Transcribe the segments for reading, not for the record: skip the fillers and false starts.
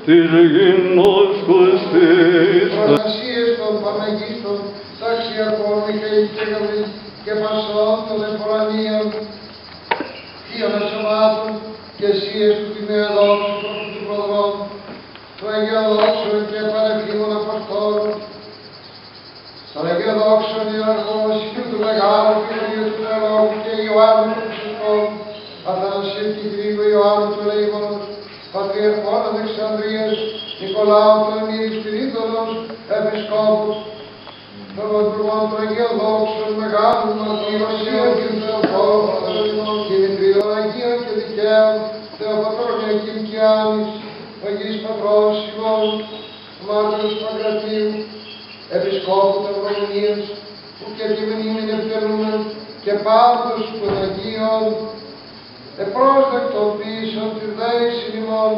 της γυμνόσκους της. Προστασίες των Παναγίστων, ταξιακών, Μιχαήλ και Γαβρίλ και Πασών των Εφορανίων, Θείων Ασωμάτων και Εσίες του Τιμιαδόξου του Προδρόμου, του Αγιοδόξου και Πανεκλήμων Αποστόλων, των Αγιοδόξων Ιεραρχών Σιού του Μεγάλου Φιλίου του Νερόγου και Ιωάννου του Ψυχών, Αθανασίου και Κυρίου Ιωάννου του Ελεήμονος, Πατριαρχών Αλεξανδρίας, Νικολάου του Εμμύρης Πυρίδωνος, Επισκόπους, των Υπουργών των Αγιοδόξων, Μεγάλων Μαρτύρων και Θεοφόρων, Κινητρίων Αγίων και Δικαίων, Θεοπατρών Αγίων και Άνης, Αγίης Πατρός ημών, Μάρτυρος Παγκρατίου, Επισκόπου των Romανίας, που και τη μνήμην επιτελούμεν και πάντως των Αγίων, επρόσδεκτον πίσω τη δέηση ημών,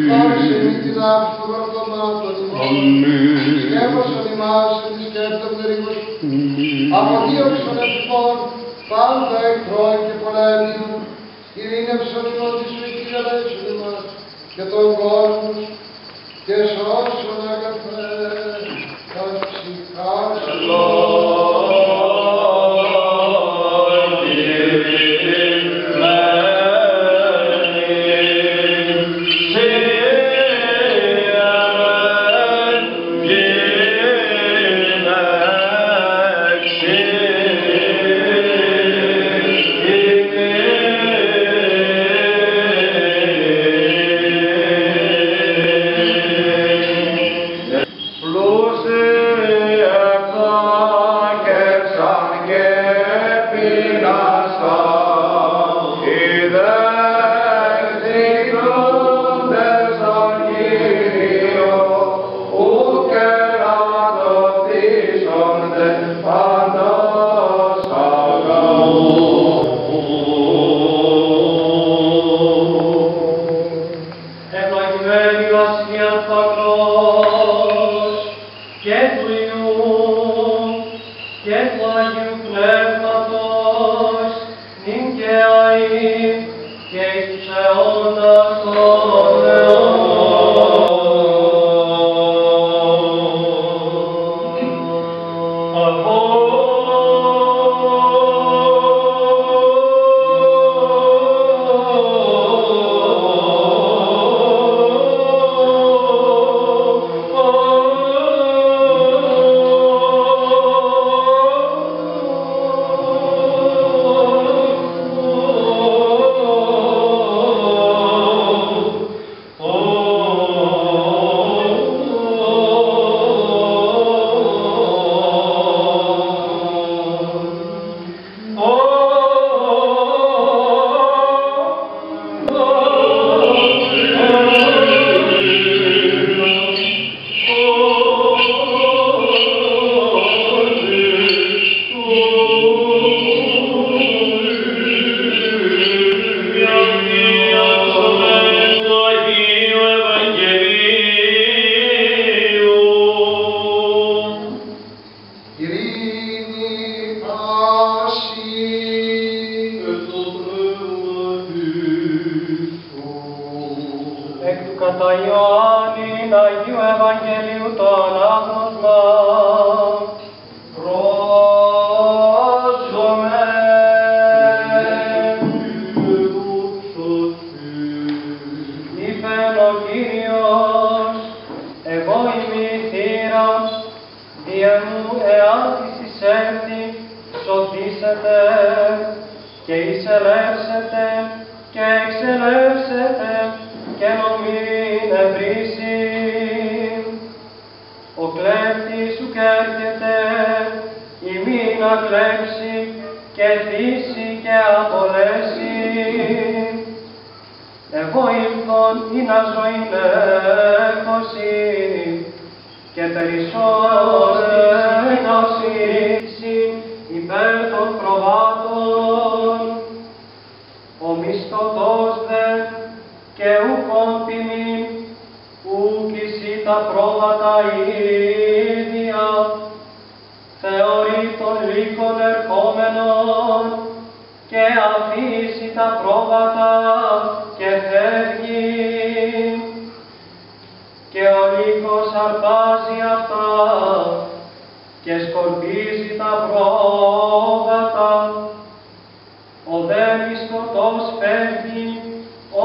χώρισε μη την άψη των βαρτωμάτων ημών, σκέφασον ημάς εν τη σκέπτων περίπους, αποδίωξον ευτυχών, πάντα εχθρών και πολέμιων, ειρήνευσον ημών της εκκληραδέσουν ημάς και τον κόσμο και σώσον αγαθέ τας ψυχάς. Κατά Ιωάννην Αγίου Ευαγγελίου το ανάγνωσμα. Πρόσωμε. Είπεν ο Κύριος, εγώ είμαι η θύρα, διε μου εάν της εισέλθει, σωθήσετε και εισελεύσετε και εξελεύσετε και νομήν ευρύσει. Ο κλέφτης σου κέρχεται, ημί να κλέψει και θύσει και απολέσει. Εγώ ήλθον ή να ζωήν έχωση και περισσότερη νοσήση υπέρ των προβάτων. Ο μισθωτός δε και ουκον ποιμήν, ουκ εισί τα πρόβατα ίδια, θεωρεί των λύκων ερχόμενων και αφήσει τα πρόβατα και φεύγει. αρπάζει αυτά και σκορπίζει τα πρόβατα. Ο δε μισθωτός φεύγει,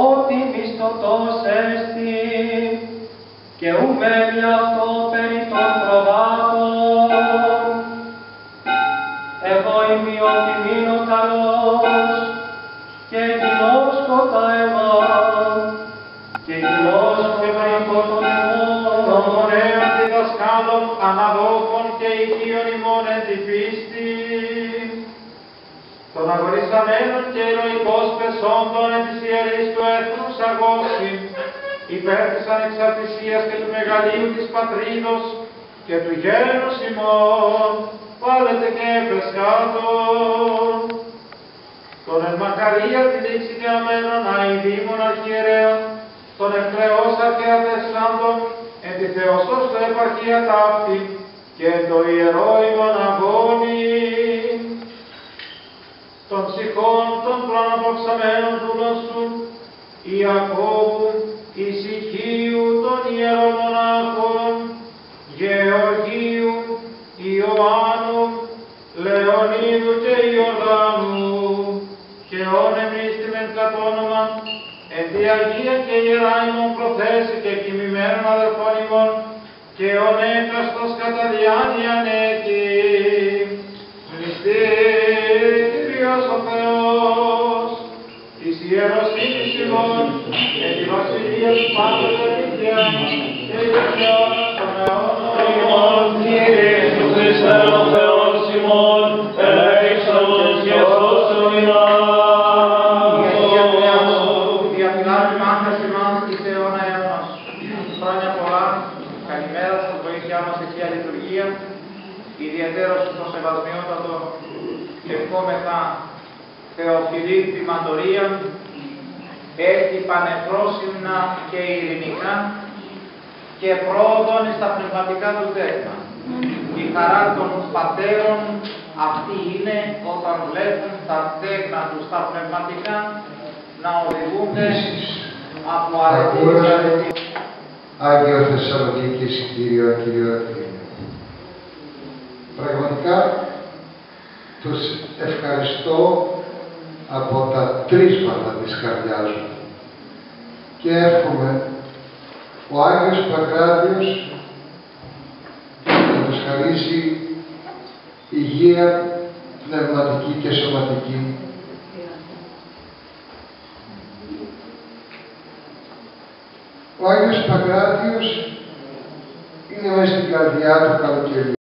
ότι μισθωτός έστι, και ου μένει αυτό περί των προβάτων. Εγώ είμαι ο τιμήνο καλός, και κοινός κοντά εμάς, και κοινός ευρύχος των των ωραίων διδασκάλων, αναδόχων και οικείων ημών εν τη πίστη, των αγορissαμένων και ηρωικός πεσόντων εν της ιερής του έθνους αγώση, υπέρ της ανεξαρτησίας και του μεγαλείου της πατρίδος και του γένους ημών, βάλετε και επεσκάτων. Τον εν μακαρία τη δείξη και αμένων αηδήμων αρχιερέων, τον ευκλαιός αρχαιατεσάντων, εν τη Θεοσός του επαρχία ταύτη, και εν το ιερό ημών αγώνι, των ψυχών των προαναπαυσαμένων δούλων σου, Ιακώβου, Ησυχίου των ιερών μονάχων, Γεωργίου, Ιωάννου, Λεωνίδου και Ιορδάνου, και όν εμνίστημεν κατ' όνομα, εν τη Αγία και Ιερά ημών προθέσει και κοιμημένων αδελφών ημών, και όν έκαστος κατά διάνοια νέκη, μνηστήριος ο Θεός, της ιεροσύνης ημών, και τη βασιλεία του Πάντος Ελίθειας, και της αιώνας των αιώνων. Κύριε Ιησού Χριστέ ο Θεός ημών, ελέησον και σώσον ημάς. Η Αγία Θεά σου, διαφυλάτει μάχας ημάς εις αιώνα αιώνας. Χρόνια πολλά, καλημέρα σας, βοήθειά μας σε Θεία Λειτουργία, ιδιαιτέρως στο σεβασμιότατο και ευχόμεθα Θεοφιλή ποιμαντορία, έρθει πανεφρόσυμνα και ειρηνικά και πρόοδον στα πνευματικά του τέκνα. Η χαρά των πατέρων αυτή είναι όταν βλέπουν τα τέκνα τους τα πνευματικά να οδηγούνται από αρετή και αρετή. Άγιο Θεσσαλονίκης, Κύριο, Κύριο Αθήνα. Πραγματικά τους ευχαριστώ από τα τρίσματα της καρδιάς μου και εύχομαι ο Άγιος Παγκράτιος να τους χαρίσει υγεία πνευματική και σωματική. Ο Άγιος Παγκράτιος είναι μέσα στην καρδιά του καλοκαιριού.